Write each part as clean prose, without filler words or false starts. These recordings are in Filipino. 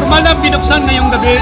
Formal na binuksan ngayong gabi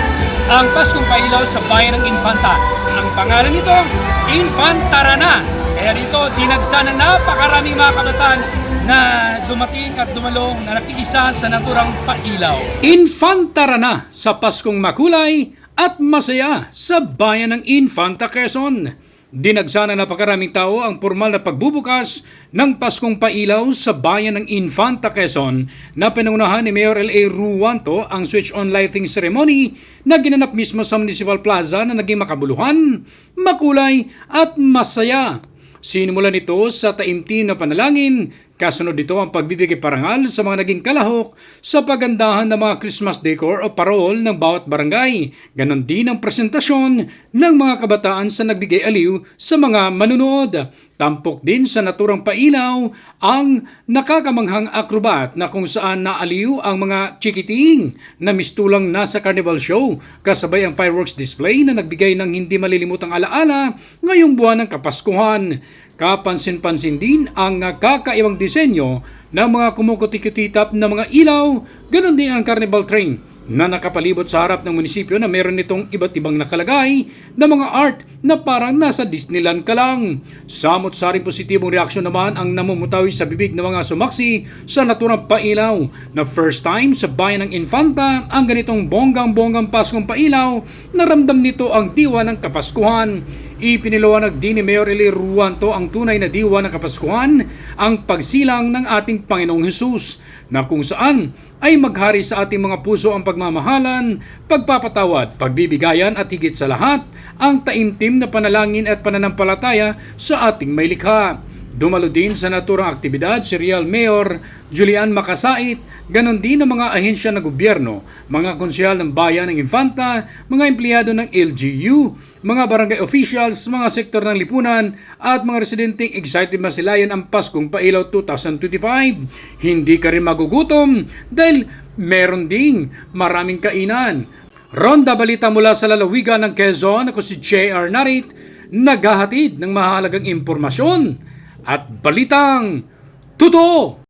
ang Paskong Pailaw sa bayan ng Infanta. Ang pangalan nito, Infantarana. Kaya dito, dinagsa na napakaraming mga kabataan na dumating at dumalong na nakiisa sa naturang pailaw. Infantarana sa Paskong makulay at masaya sa bayan ng Infanta, Quezon. Dinagsa na napakaraming tao ang formal na pagbubukas ng Paskong Pailaw sa bayan ng Infanta, Quezon na pinangunahan ni Mayor L.A. Ruanto ang switch-on lighting ceremony na ginanap mismo sa Municipal Plaza na naging makabuluhan, makulay at masaya. Sinimulan nito sa taimtim na panalangin, kasunod dito ang pagbibigay parangal sa mga naging kalahok sa pagandahan ng mga Christmas decor o parol ng bawat barangay. Ganon din ang presentasyon ng mga kabataan sa nagbigay aliw sa mga manunood. Tampok din sa naturang pailaw ang nakakamanghang akrobat na kung saan naaliw ang mga chikiting na mistulang nasa carnival show kasabay ang fireworks display na nagbigay ng hindi malilimutang alaala ngayong buwan ng Kapaskuhan. Kapansin-pansin din ang kakaibang disenyo ng mga kumukuti-kutitap na mga ilaw, ganon din ang carnival train na nakapalibot sa harap ng munisipyo na meron nitong iba't ibang nakalagay na mga art na parang nasa Disneyland ka lang. Samot-saring positibong reaksyon naman ang namumutawi sa bibig ng mga sumaksi sa naturang pailaw na first time sa bayan ng Infanta ang ganitong bonggang-bonggang Paskong Pailaw. Naramdam nito ang diwa ng Kapaskuhan. Ipiniliwanag din ni Mayor L.A. Ruanto ang tunay na diwa ng Kapaskuhan, ang pagsilang ng ating Panginoong Hesus na kung saan ay maghari sa ating mga puso ang pagmamahalan, pagpapatawad, pagbibigayan at higit sa lahat ang taimtim na panalangin at pananampalataya sa ating may likha. Dumalo din sa naturang aktibidad si Real Mayor Julian Makasait, ganon din ang mga ahensya ng gobyerno, mga konsyal ng bayan ng Infanta, mga empleyado ng LGU, mga barangay officials, mga sektor ng lipunan at mga residenteng excited masilayan ang Paskong Pailaw 2025. Hindi ka rin magugutom dahil meron ding maraming kainan. Ronda balita mula sa lalawigan ng Quezon, ako si J.R. Narit, naghahatid ng mahalagang impormasyon at balitang totoo.